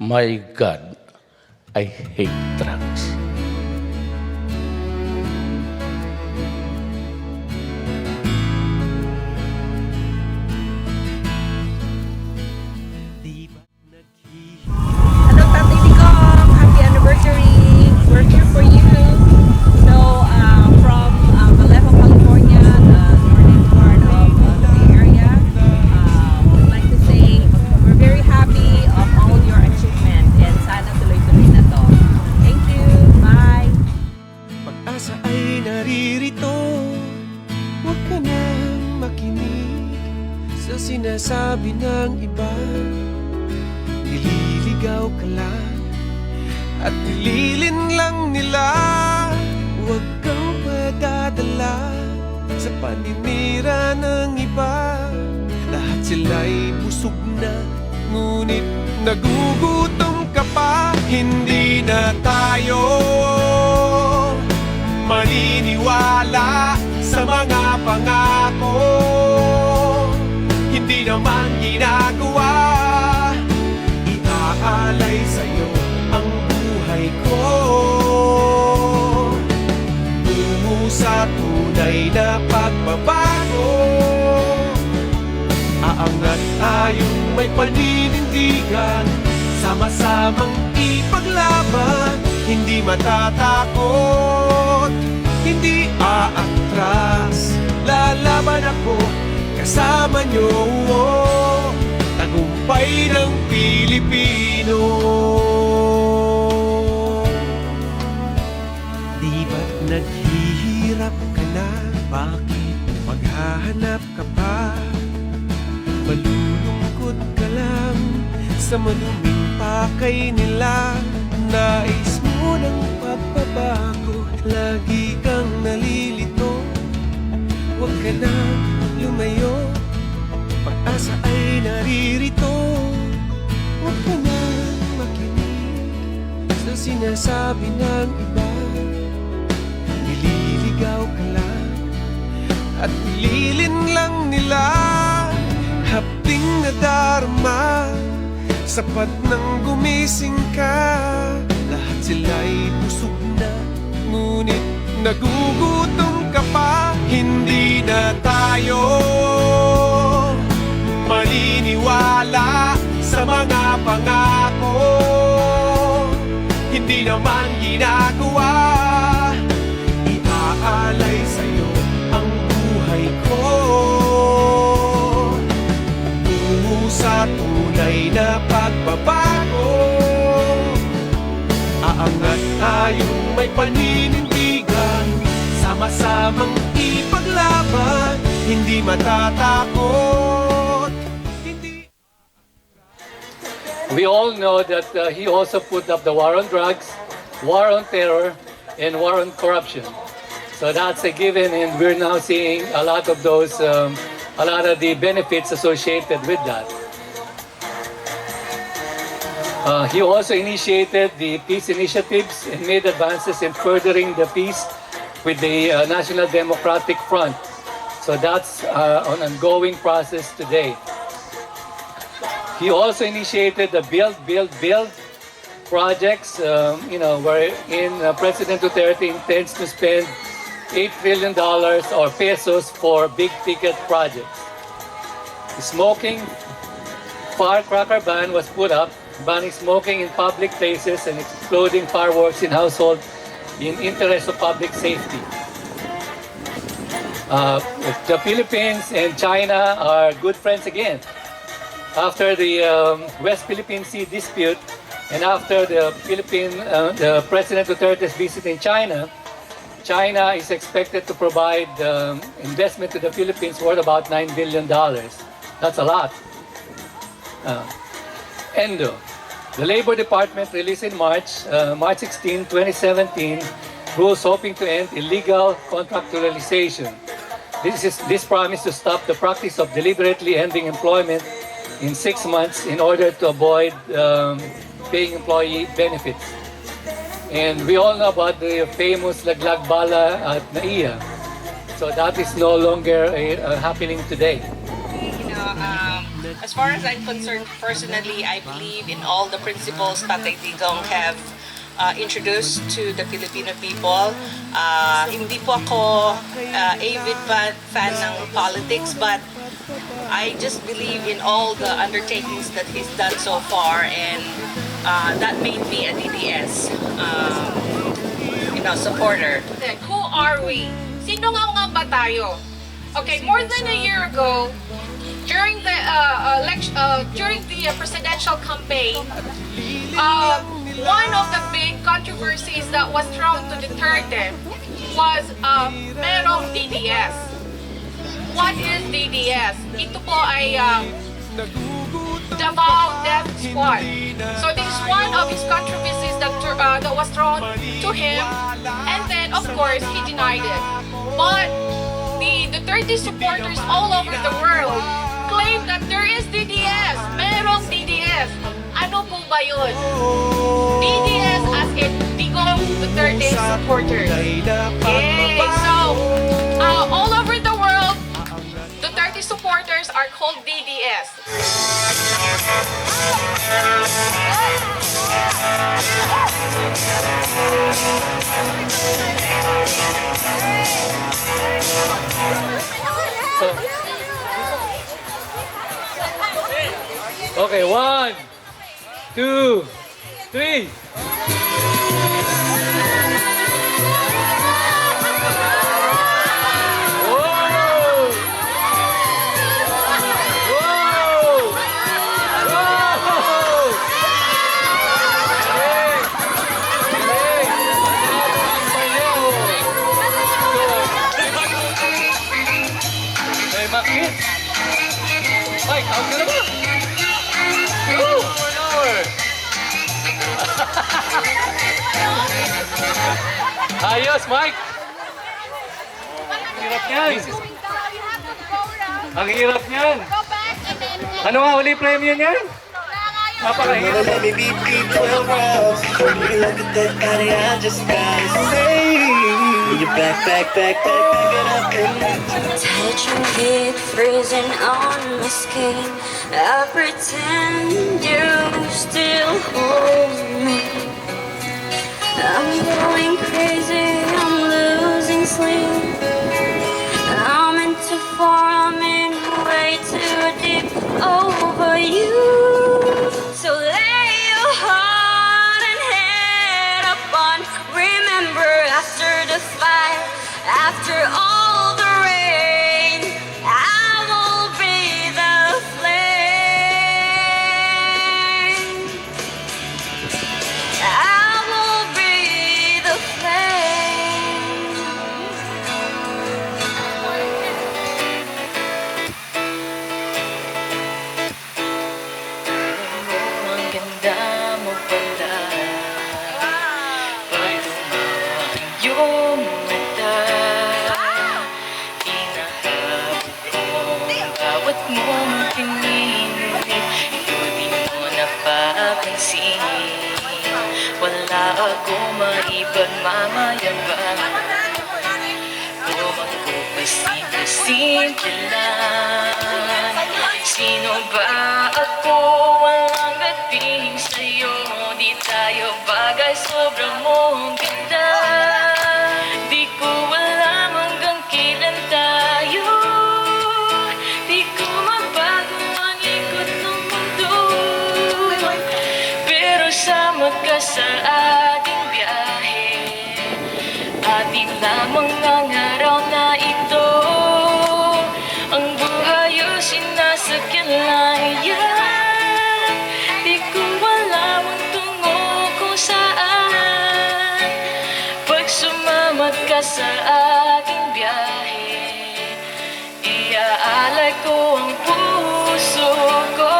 My God, I hate drugs. Hello, Tatay Digong. Happy anniversary. We're here for you. So, from Vallejo, California, the northern part of the Bay Area, would like to say we're very happy of all your achievement and sana tuloy-tuloy na to. Thank you. Bye. Pag-asa ay naririto, huwag ka nang makinig sa sinasabi ng iba. Nililigaw ka lang at nililin lang nila. Huwag kang padadala sa paninira ng iba. Lahat sila'y busog na, ngunit nagugutom ka pa. Hindi na tayo maniniwala sa mga pangako hindi naman ginagawa. Iaalay sa'yo ang buhay ko, tungo sa tunay na pagbabago. Aangat tayong may paninindigan, sama-samang ipaglaban. Hindi matatakot, hindi aatras. Lalaban ako kasama nyo, tagumpay ng Pilipino. Di ba't naghihirap ka na? Bakit maghahanap ka pa? Malulungkot ka lang sa maduming pakay nila. Nais mo ng pagbabago, lagi kang nalilito. Huwag ka na lumayo, pag-asa ay naririto. Huwag ka na makinig sa sinasabi ng iba. Nililigaw ka lang at nililin lang nila. Hapting na darma, sapat nang gumising ka. Lahat sila'y busog na, ngunit nagugutom ka pa. Hindi na tayo maniniwala sa mga pangako hindi naman ginagawa. Iaalay sa'yo ang buhay ko, tungo sa tunay na pagbabago. Aangat tayong may paninindigan, sama-samang ipaglaban. Hindi matatakot, hindi... We all know that he also put up the war on drugs, war on terror, and war on corruption. So that's a given, and we're now seeing a lot of those, a lot of the benefits associated with that. He also initiated the peace initiatives and made advances in furthering the peace with the National Democratic Front. So that's an ongoing process today. He also initiated the Build projects, wherein President Duterte intends to spend $8 trillion or pesos for big ticket projects. The smoking firecracker ban was put up, banning smoking in public places and exploding fireworks in households in interest of public safety. The Philippines and China are good friends again. After the West Philippine Sea dispute and after the President Duterte's visit in China, China is expected to provide investment to the Philippines worth about $9 billion. That's a lot. ENDO. The Labor Department released in March 16, 2017, rules hoping to end illegal contractualization. This promise to stop the practice of deliberately ending employment in 6 months in order to avoid paying employee benefits. And we all know about the famous Laglag Bala at NAIA. So that is no longer happening today. As as far as I'm concerned, personally, I believe in all the principles Tatay Digong have introduced to the Filipino people. Hindi po ako avid fan ng politics, but I just believe in all the undertakings that he's done so far, and that made me a DDS supporter. Who are we? Sino nga ba tayo? Okay, more than a year ago, during the presidential campaign, one of the big controversies that was thrown to Duterte was merong DDS. What is DDS? Ito po ay Davao Death Squad. So this is one of his controversies that was thrown to him, and then of course he denied it. But the Duterte supporters all over the world claim that there is DDS. Merong DDS. Ano po ba yun? DDS as in Digong Duterte supporters. Okay, so all over the world, Duterte supporters are called DDS. Okay, 1, 2, 3. Mike, out ka na ba? Go! 1 hour! Ayos, Mike! Ang hirap niyan! Ang hirap niyan! Ano nga uli premium niyan? Napakahirap. Let me beat 12 rounds. Look at that body I just gotta say. You back it up and Touch your head freezing on my skin. I pretend you still hold me. I'm going crazy, I'm losing sleep. I'm in too far, I'm in way too deep over you. So lay your heart and head up on. Remember, after the fire, after all the rain, I will be the flame. I will be the flame. Ang ganda mo pala. Pag tumawa ang iyong mata, inahabol ko ang bawat mong tingin. Ikaw di mo napapansin. Wala akong maipagmamayabang. Tumang ko pa simple lang. Sino ba ako? Walang dating sa'yo. Di tayo bagay, sobrang mong ganda. Di ko alam hanggang kailan tayo. Di ko mabago ang ikot ng mundo. Pero sama ka sa ating biyahe. Atin lamang ang araw na ito. Ang buhay o sinasakyan. Di ko alam ang tungo kung saan. Pag sumamat ka sa aking biyahe, iaalay ko ang puso ko.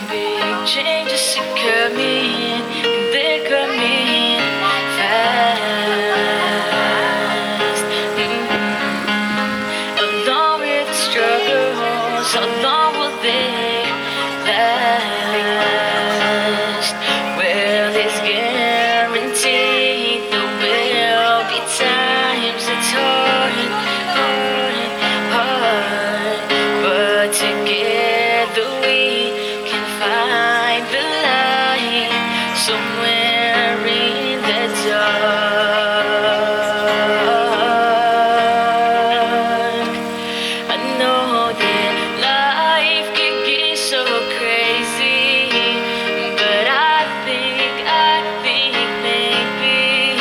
Big changes are coming, they're coming fast. but together we can find the light somewhere in the dark. I know that life can get so crazy, but I think maybe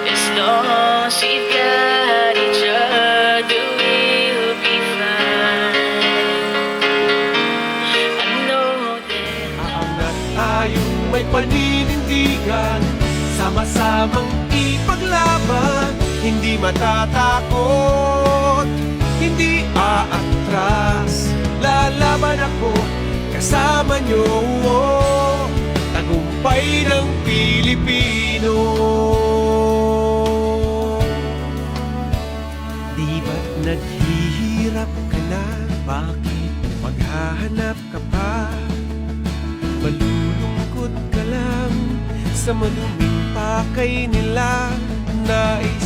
as long as we've got each other, we'll be fine. I know that Aangat tayong may paninindigan, sama-samang ipaglaban, hindi matatakot, hindi aatras. Lalaban ako kasama nyo, tagumpay ng Pilipino. Di ba't naghihirap ka na? Bakit maghahanap ka pa? Malulungkot ka lang sa maduming pakay nila. Nais